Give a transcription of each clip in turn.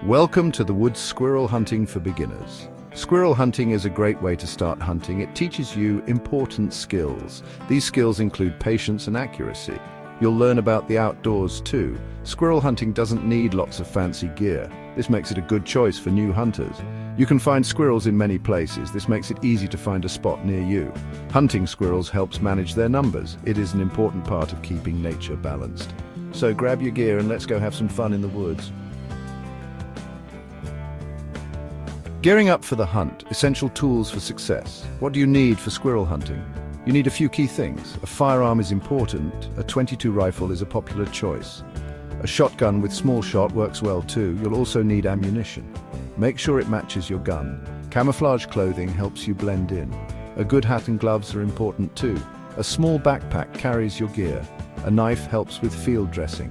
Welcome to the woods squirrel hunting for beginners. Squirrel hunting is a great way to start hunting. It teaches you important skills. These skills include patience and accuracy. You'll learn about the outdoors too. Squirrel hunting doesn't need lots of fancy gear. This makes it a good choice for new hunters. You can find squirrels in many places. This makes it easy to find a spot near you. Hunting squirrels helps manage their numbers. It is an important part of keeping nature balanced. So grab your gear and let's go have some fun in the woods. Gearing up for the hunt, essential tools for success. What do you need for squirrel hunting? You need a few key things. A firearm is important. A .22 rifle is a popular choice. A shotgun with small shot works well too. You'll also need ammunition. Make sure it matches your gun. Camouflage clothing helps you blend in. A good hat and gloves are important too. A small backpack carries your gear. A knife helps with field dressing.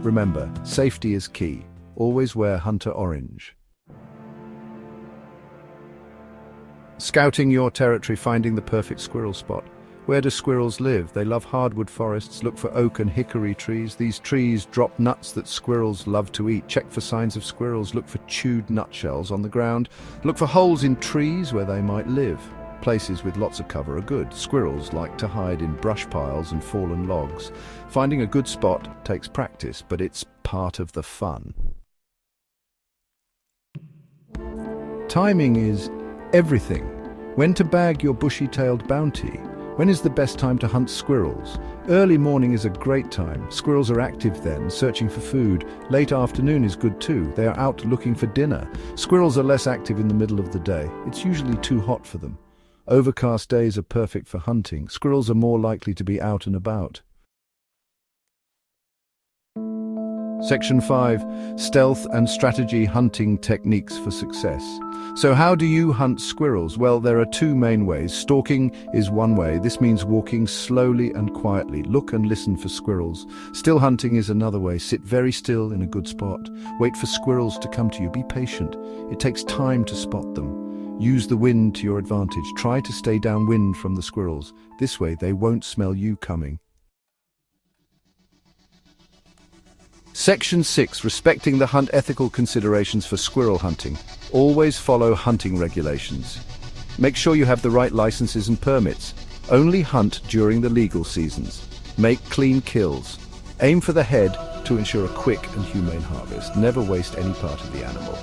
Remember, safety is key. Always wear hunter orange. Scouting your territory, finding the perfect squirrel spot. Where do squirrels live? They love hardwood forests. Look for oak and hickory trees. These trees drop nuts that squirrels love to eat. Check for signs of squirrels. Look for chewed nutshells on the ground. Look for holes in trees where they might live. Places with lots of cover are good. Squirrels like to hide in brush piles and fallen logs. Finding a good spot takes practice, but it's part of the fun. Timing is everything. When to bag your bushy-tailed bounty? When is the best time to hunt squirrels? Early morning is a great time. Squirrels are active then, searching for food. Late afternoon is good too. They are out looking for dinner. Squirrels are less active in the middle of the day. It's usually too hot for them. Overcast days are perfect for hunting. Squirrels are more likely to be out and about. Section 5. Stealth and strategy hunting techniques for success. So how do you hunt squirrels? Well, there are two main ways. Stalking is one way. This means walking slowly and quietly. Look and listen for squirrels. Still hunting is another way. Sit very still in a good spot. Wait for squirrels to come to you. Be patient. It takes time to spot them. Use the wind to your advantage. Try to stay downwind from the squirrels. This way they won't smell you coming. Section 6. Respecting the hunt. Ethical considerations for squirrel hunting. Always follow hunting regulations. Make sure you have the right licenses and permits. Only hunt during the legal seasons. Make clean kills. Aim for the head to ensure a quick and humane harvest. Never waste any part of the animal.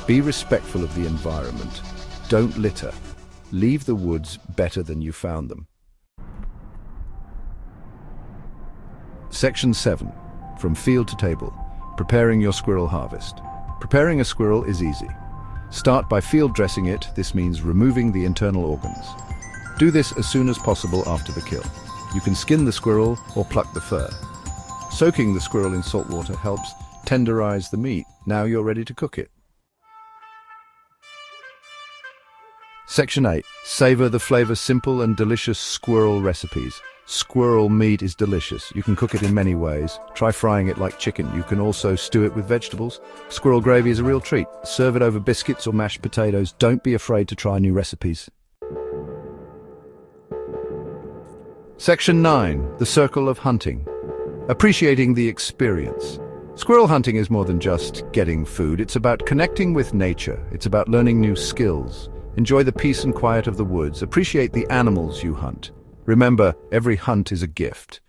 Be respectful of the environment. Don't litter. Leave the woods better than you found them. Section 7. From field to table. Preparing your squirrel harvest. Preparing a squirrel is easy. Start by field dressing it. This means removing the internal organs. Do this as soon as possible after the kill. You can skin the squirrel or pluck the fur. Soaking the squirrel in salt water helps tenderize the meat. Now you're ready to cook it. Section 8. Savor the flavor. Simple and delicious squirrel recipes. Squirrel meat is delicious. You can cook it in many ways. Try frying it like chicken. You can also stew it with vegetables. Squirrel gravy is a real treat. Serve it over biscuits or mashed potatoes. Don't be afraid to try new recipes. Section 9. The circle of hunting. Appreciating the experience. Squirrel hunting is more than just getting food. It's about connecting with nature. It's about learning new skills. Enjoy the peace and quiet of the woods. Appreciate the animals you hunt. Remember, every hunt is a gift.